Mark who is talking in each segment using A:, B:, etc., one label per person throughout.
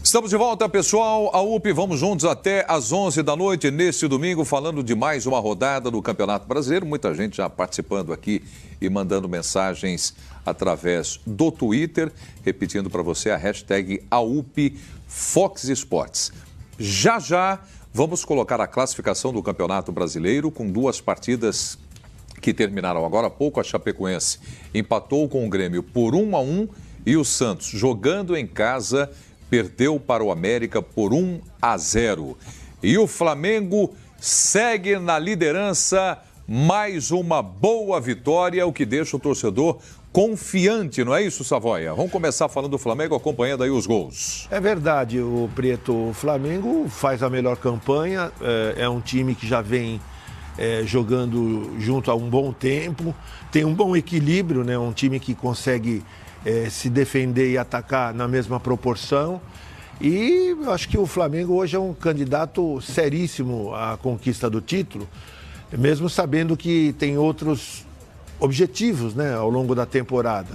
A: Estamos de volta, pessoal. A UP, vamos juntos até às 11 da noite, neste domingo, falando de mais uma rodada do Campeonato Brasileiro. Muita gente já participando aqui e mandando mensagens através do Twitter, repetindo para você a hashtag AUP Fox Sports. Já já vamos colocar a classificação do Campeonato Brasileiro com duas partidas que terminaram agora há pouco. A Chapecoense empatou com o Grêmio por 1-1 e o Santos, jogando em casa, perdeu para o América por 1-0. E o Flamengo segue na liderança, mais uma boa vitória, o que deixa o torcedor confiante, não é isso, Savoia? Vamos começar falando do Flamengo, acompanhando aí os gols.
B: É verdade, o Preto. O Flamengo faz a melhor campanha, é um time que já vem jogando junto há um bom tempo, tem um bom equilíbrio, né? Um time que consegue se defender e atacar na mesma proporção. E eu acho que o Flamengo hoje é um candidato seríssimo à conquista do título, mesmo sabendo que tem outros objetivos, né, ao longo da temporada.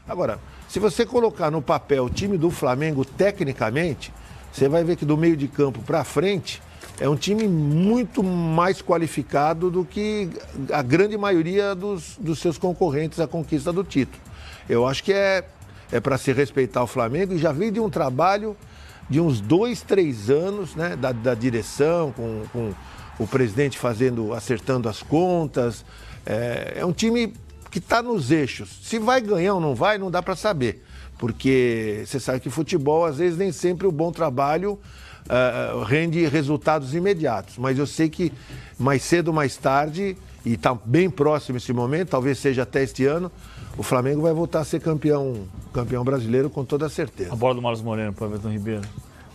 B: Agora, se você colocar no papel o time do Flamengo tecnicamente, você vai ver que do meio de campo para frente é um time muito mais qualificado do que a grande maioria dos seus concorrentes à conquista do título. Eu acho que é para se respeitar o Flamengo, e já vem de um trabalho de uns 2, 3 anos, né, da direção, com o presidente acertando as contas. É um time que está nos eixos. Se vai ganhar ou não vai, não dá para saber. Porque você sabe que futebol, às vezes, nem sempre o bom trabalho rende resultados imediatos. Mas eu sei que mais cedo ou mais tarde, e está bem próximo esse momento, talvez seja até este ano, o Flamengo vai voltar a ser campeão brasileiro com toda certeza.
C: A bola do Marlos Moreno para o Everton Ribeiro.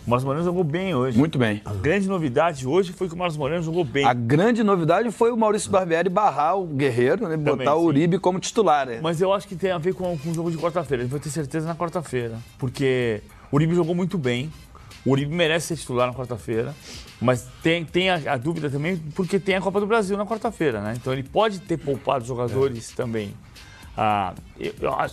C: O Marlos Moreno jogou bem hoje.
D: Muito bem.
C: A grande novidade hoje foi que o Marlos Moreno jogou bem.
D: A grande novidade foi o Maurício Barbieri barrar o Guerreiro, né?
C: Também,
D: botar o Uribe como titular. Né?
C: Mas eu acho que tem a ver com o jogo de quarta-feira. A gente vai ter certeza na quarta-feira. Porque o Uribe jogou muito bem. O Uribe merece ser titular na quarta-feira. Mas tem a dúvida também porque tem a Copa do Brasil na quarta-feira, né? Então ele pode ter poupado jogadores também.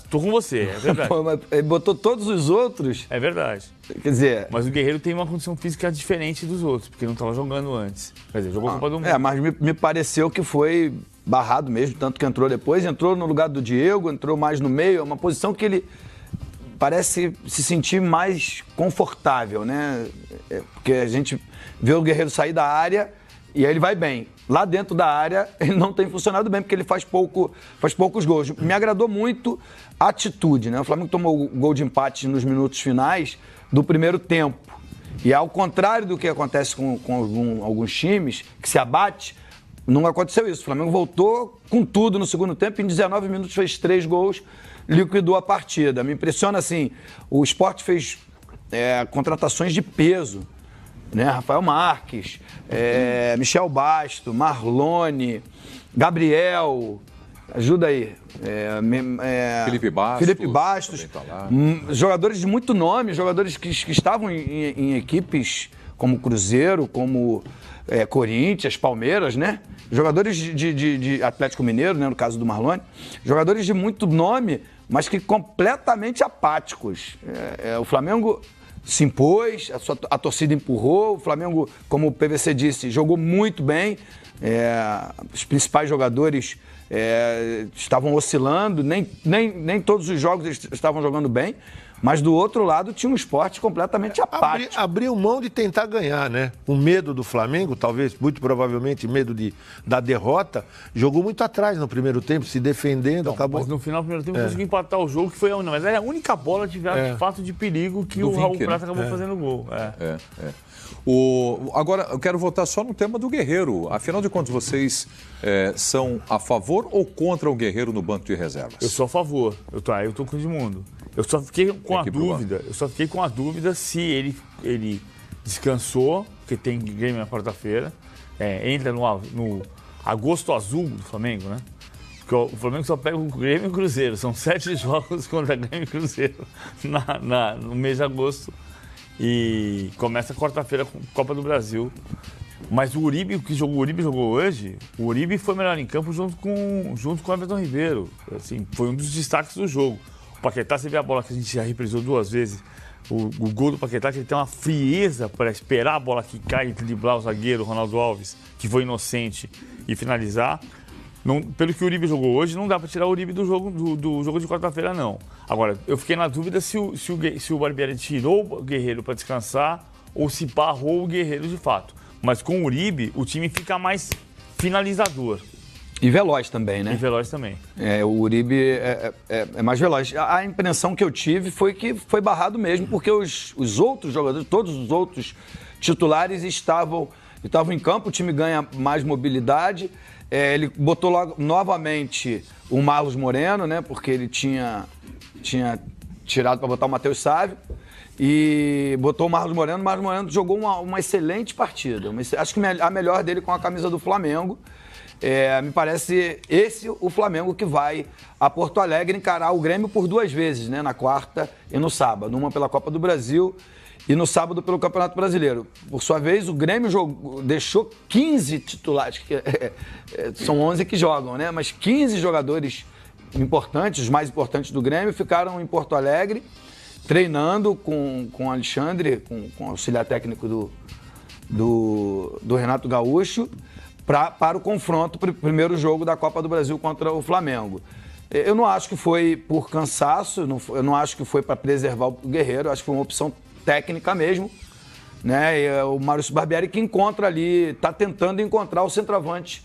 C: Tô com você, é verdade.
D: Mas ele botou todos os outros.
C: É verdade.
D: Quer dizer...
C: Mas o Guerreiro tem uma condição física diferente dos outros, porque não estava jogando antes. Quer dizer, jogou a Copa do Mundo.
D: Mas me pareceu que foi barrado mesmo, tanto que entrou depois. Entrou no lugar do Diego, entrou mais no meio. É uma posição que ele parece se sentir mais confortável, né? Porque a gente vê o Guerreiro sair da área e aí ele vai bem. Lá dentro da área, ele não tem funcionado bem, porque ele faz poucos gols. Me agradou muito a atitude, né? O Flamengo tomou o gol de empate nos minutos finais do primeiro tempo. E ao contrário do que acontece com alguns times, que se abate, não aconteceu isso. O Flamengo voltou com tudo no segundo tempo, em 19 minutos fez 3 gols, liquidou a partida. Me impressiona, assim, o Sport fez contratações de peso. Né? Rafael Marques, Michel Basto, Marlone, Gabriel, ajuda aí.
A: Felipe
D: Bastos.
A: Tá lá.
D: Jogadores de muito nome, jogadores que estavam em equipes como Cruzeiro, como Corinthians, Palmeiras, né? Jogadores de Atlético Mineiro, né? No caso do Marlone. Jogadores de muito nome, mas que completamente apáticos. O Flamengo se impôs, a torcida empurrou, o Flamengo, como o PVC disse, jogou muito bem, os principais jogadores estavam oscilando, nem todos os jogos eles estavam jogando bem, mas do outro lado tinha um Sport completamente apático.
B: Abriu mão de tentar ganhar, né? O medo do Flamengo, talvez, muito provavelmente, medo da derrota, jogou muito atrás no primeiro tempo, se defendendo, acabou...
C: Mas no final do primeiro tempo conseguiu empatar o jogo, que foi mas era a única bola de fato de perigo que o Raul Prata acabou fazendo gol.
A: Agora, eu quero voltar só no tema do Guerreiro. Afinal de contas, vocês são a favor ou contra o Guerreiro no banco de reservas?
C: Eu sou a favor. Eu tô com o Edmundo. Eu só fiquei com a dúvida se ele descansou, porque tem Grêmio na quarta-feira, entra no agosto azul do Flamengo, né? Porque o Flamengo só pega o Grêmio e o Cruzeiro. São 7 jogos contra Grêmio e Cruzeiro no mês de agosto. E começa quarta-feira com a Copa do Brasil. Mas o Uribe jogou hoje, o Uribe foi melhor em campo junto com o Everton Ribeiro. Assim, foi um dos destaques do jogo. O Paquetá, você vê a bola que a gente já reprisou 2 vezes o gol do Paquetá, que ele tem uma frieza para esperar a bola quicar e driblar o zagueiro, Ronaldo Alves, que foi inocente, e finalizar. Não, pelo que o Uribe jogou hoje, não dá para tirar o Uribe do jogo de quarta-feira, não. Agora, eu fiquei na dúvida se o Barbieri tirou o Guerreiro para descansar ou se barrou o Guerreiro de fato. Mas com o Uribe, o time fica mais finalizador.
D: E veloz também, né?
C: E veloz também.
D: O Uribe é mais veloz. A impressão que eu tive foi que foi barrado mesmo, porque os outros jogadores, todos os outros titulares estavam em campo, o time ganha mais mobilidade. Ele botou logo, novamente o Marlos Moreno, né? Porque ele tinha tirado para botar o Matheus Sávio. E botou o Marlos Moreno. O Marlos Moreno jogou uma excelente partida. Acho que a melhor dele com a camisa do Flamengo. Me parece esse o Flamengo que vai a Porto Alegre encarar o Grêmio por 2 vezes, né? Na quarta e no sábado. Uma pela Copa do Brasil e no sábado pelo Campeonato Brasileiro. Por sua vez, o Grêmio deixou 15 titulares, são 11 que jogam, né? Mas 15 jogadores importantes, os mais importantes do Grêmio, ficaram em Porto Alegre, treinando com o Alexandre, com o auxiliar técnico do Renato Gaúcho, para o confronto, primeiro jogo da Copa do Brasil contra o Flamengo. Eu não acho que foi por cansaço, eu não acho que foi para preservar o Guerreiro, eu acho que foi uma opção técnica mesmo, né? E o Maurício Barbieri que encontra ali, está tentando encontrar o centroavante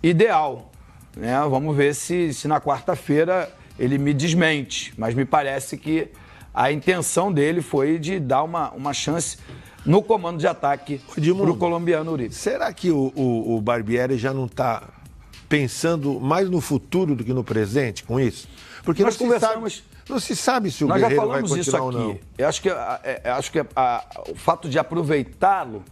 D: ideal, né? Vamos ver se na quarta-feira ele me desmente, mas me parece que a intenção dele foi de dar uma chance no comando de ataque para o colombiano Uribe.
B: Será que o Barbieri já não está pensando mais no futuro do que no presente com isso? Porque nós conversamos... Não se sabe se o Guerreiro vai continuar ou não.
D: Eu acho que o fato de aproveitá-lo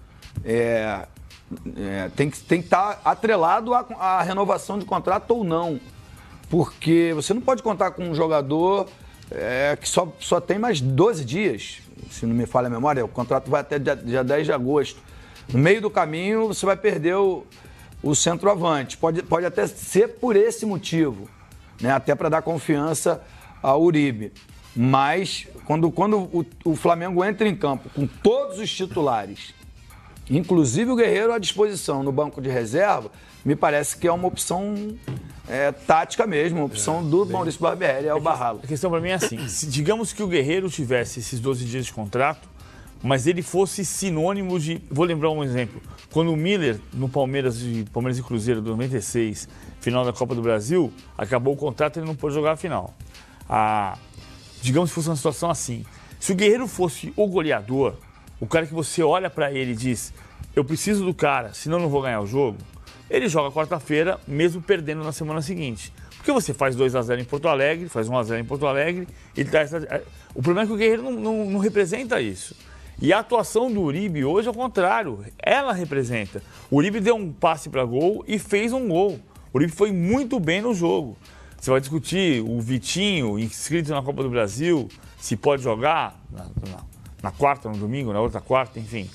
D: tem que estar atrelado à renovação de contrato ou não. Porque você não pode contar com um jogador que só tem mais 12 dias, se não me falha a memória. O contrato vai até dia 10 de agosto. No meio do caminho, você vai perder o centroavante. Pode até ser por esse motivo, né? Até para dar confiança ao Uribe. Mas, quando o Flamengo entra em campo com todos os titulares, inclusive o Guerreiro à disposição no banco de reserva, me parece que é uma opção tática mesmo, uma opção do Maurício Barbieri, o barralo.
C: A questão para mim é assim, digamos que o Guerreiro tivesse esses 12 dias de contrato, mas ele fosse sinônimo de... Vou lembrar um exemplo. Quando o Miller, no Palmeiras e Cruzeiro, do 96, final da Copa do Brasil, acabou o contrato e ele não pôde jogar a final. Digamos que fosse uma situação assim. Se o Guerreiro fosse o goleador, o cara que você olha para ele e diz, eu preciso do cara, senão eu não vou ganhar o jogo, ele joga quarta-feira, mesmo perdendo na semana seguinte. Porque você faz 2-0 em Porto Alegre, faz 1-0 em Porto Alegre, o problema é que o Guerreiro não representa isso. E a atuação do Uribe hoje, ao contrário, ela representa. O Uribe deu um passe para gol e fez um gol. O Uribe foi muito bem no jogo. Você vai discutir o Vitinho, inscrito na Copa do Brasil, se pode jogar na quarta, no domingo, na outra quarta, enfim.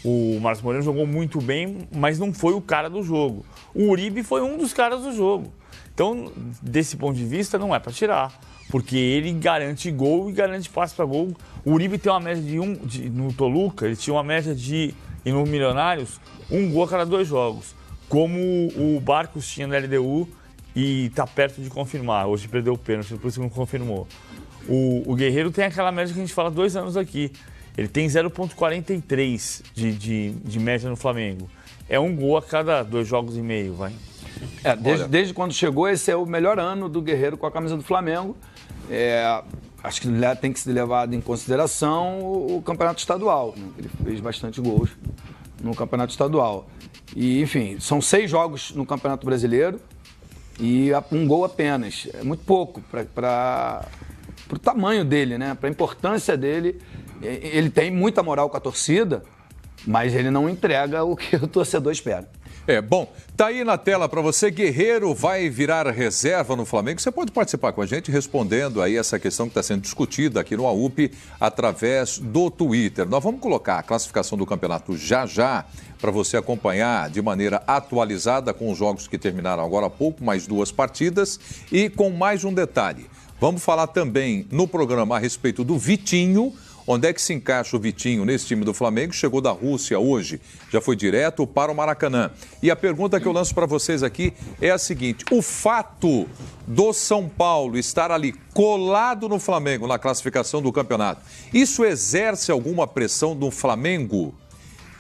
C: O Marcos Moreno jogou muito bem, mas não foi o cara do jogo. O Uribe foi um dos caras do jogo. Então, desse ponto de vista, não é para tirar, porque ele garante gol e garante passe para gol. O Uribe tem uma média no Toluca, ele tinha uma média e no Milionários, 1 gol a cada 2 jogos, como o Barcos tinha na LDU, e está perto de confirmar. Hoje perdeu o pênalti, por isso que não confirmou. O Guerreiro tem aquela média que a gente fala há 2 anos aqui. Ele tem 0,43 de média no Flamengo. É 1 gol a cada 2 jogos e meio, vai.
D: Desde quando chegou, esse é o melhor ano do Guerreiro com a camisa do Flamengo. Acho que tem que ser levado em consideração o campeonato estadual, né? Ele fez bastante gols no campeonato estadual. E, enfim, são 6 jogos no Campeonato Brasileiro e 1 gol apenas. É muito pouco para o tamanho dele, né? Para a importância dele. Ele tem muita moral com a torcida, mas ele não entrega o que o torcedor espera.
A: Bom, tá aí na tela para você, Guerreiro vai virar reserva no Flamengo. Você pode participar com a gente respondendo aí essa questão que está sendo discutida aqui no AUP através do Twitter. Nós vamos colocar a classificação do campeonato já para você acompanhar de maneira atualizada com os jogos que terminaram agora há pouco, mais 2 partidas e com mais um detalhe. Vamos falar também no programa a respeito do Vitinho, Onde é que se encaixa o Vitinho nesse time do Flamengo? Chegou da Rússia hoje, já foi direto para o Maracanã. E a pergunta que eu lanço para vocês aqui é a seguinte: o fato do São Paulo estar ali colado no Flamengo na classificação do campeonato, isso exerce alguma pressão no Flamengo?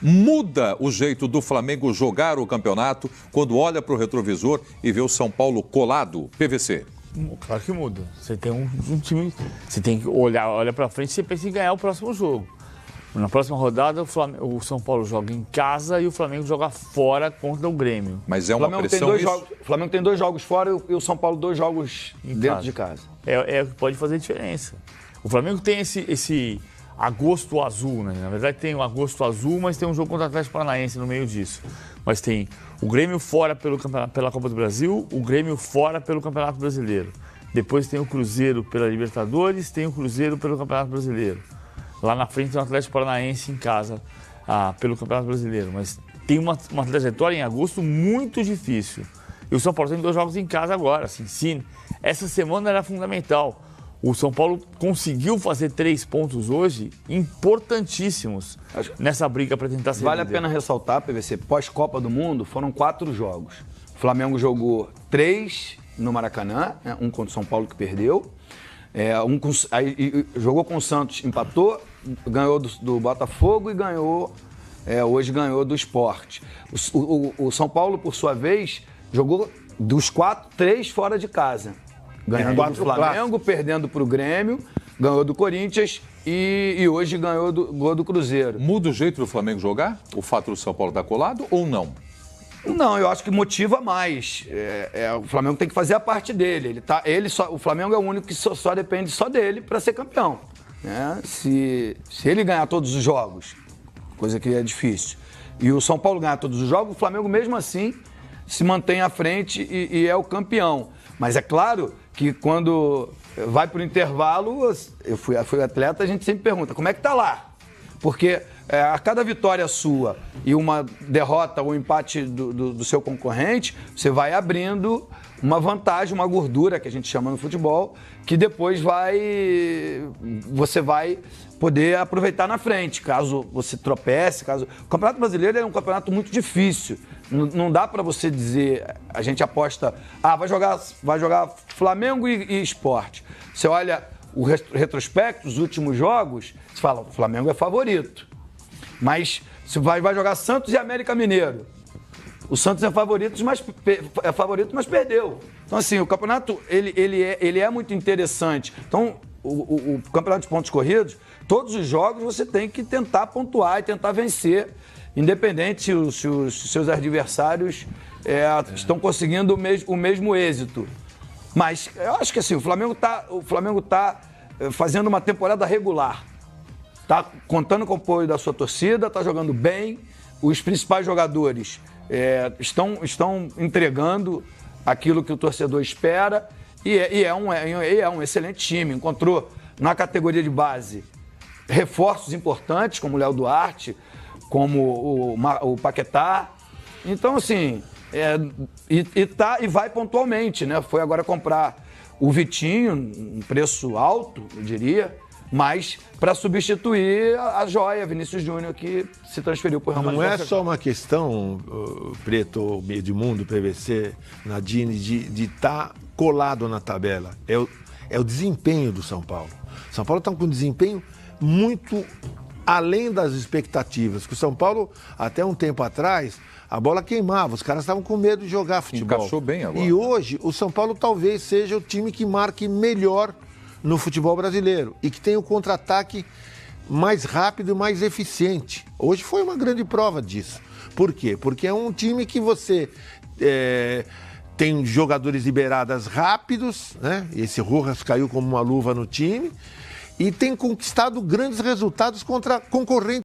A: Muda o jeito do Flamengo jogar o campeonato quando olha para o retrovisor e vê o São Paulo colado? PVC.
C: Claro que muda. Você tem um time, você tem que olha para frente e você pensa em ganhar o próximo jogo. Na próxima rodada, o São Paulo joga em casa e o Flamengo joga fora contra o Grêmio.
A: Mas é uma pressão
D: O Flamengo tem 2 jogos fora e o São Paulo 2 jogos dentro de casa.
C: É o que pode fazer diferença. O Flamengo tem esse agosto azul, né? Na verdade tem o agosto azul, mas tem um jogo contra o Atlético Paranaense no meio disso. Mas tem o Grêmio fora pela Copa do Brasil, o Grêmio fora pelo Campeonato Brasileiro. Depois tem o Cruzeiro pela Libertadores, tem o Cruzeiro pelo Campeonato Brasileiro. Lá na frente tem o Atlético Paranaense em casa pelo Campeonato Brasileiro. Mas tem uma trajetória em agosto muito difícil. E o São Paulo tem 2 jogos em casa agora. Assim, essa semana era fundamental. O São Paulo conseguiu fazer 3 pontos hoje importantíssimos nessa briga para tentar ser
D: Vale
C: líder.
D: a pena ressaltar, PVC, pós-Copa do Mundo, foram 4 jogos. O Flamengo jogou 3 no Maracanã, né, um contra o São Paulo que perdeu. Jogou com o Santos, empatou, ganhou do Botafogo e hoje ganhou do Sport. O São Paulo, por sua vez, jogou dos 4, 3 fora de casa. Ganhando do Flamengo, perdendo para o Grêmio, ganhou do Corinthians e hoje ganhou do Cruzeiro.
A: Muda o jeito do Flamengo jogar? O fato do São Paulo estar colado ou não?
D: Não, eu acho que motiva mais. O Flamengo tem que fazer a parte dele. O Flamengo é o único que só depende só dele para ser campeão. Né? Se ele ganhar todos os jogos, coisa que é difícil, e o São Paulo ganhar todos os jogos, o Flamengo mesmo assim se mantém à frente e é o campeão. Mas é claro que quando vai para o intervalo, eu fui atleta, a gente sempre pergunta, como é que tá lá? Porque a cada vitória sua e uma derrota ou empate do seu concorrente, você vai abrindo uma vantagem, uma gordura, que a gente chama no futebol, que depois você vai poder aproveitar na frente, caso você tropece. O Campeonato Brasileiro é um campeonato muito difícil. Não dá para você dizer, a gente aposta, vai jogar Flamengo e Sport. Você olha o retrospecto, os últimos jogos, você fala, o Flamengo é favorito. Mas você vai jogar Santos e América Mineiro. O Santos é favorito, mas perdeu. Então, assim, o campeonato, ele é muito interessante. Então, o campeonato de pontos corridos, todos os jogos você tem que tentar pontuar e tentar vencer, independente se os seus adversários estão conseguindo o mesmo êxito. Mas eu acho que assim, o Flamengo tá fazendo uma temporada regular. Tá contando com o apoio da sua torcida, tá jogando bem. Os principais jogadores estão entregando aquilo que o torcedor espera e é um excelente time. Encontrou na categoria de base reforços importantes, como o Léo Duarte, como o Paquetá. Então, assim, e vai pontualmente, né? Foi agora comprar o Vitinho, um preço alto, eu diria, mas para substituir a joia, Vinícius Júnior, que se transferiu para o Real Madrid.
B: Não é só uma questão, Preto, Edmundo, PVC, Nadine, de estar colado na tabela. É o desempenho do São Paulo. São Paulo está com um desempenho muito além das expectativas. Que o São Paulo, até um tempo atrás, a bola queimava, os caras estavam com medo de jogar futebol.
A: Encaixou bem agora.
B: E hoje, o São Paulo talvez seja o time que marque melhor no futebol brasileiro e que tem o contra-ataque mais rápido e mais eficiente. Hoje foi uma grande prova disso. Por quê? Porque é um time que você tem jogadores liberadas rápidos, né? Esse Rojas caiu como uma luva no time e tem conquistado grandes resultados contra concorrentes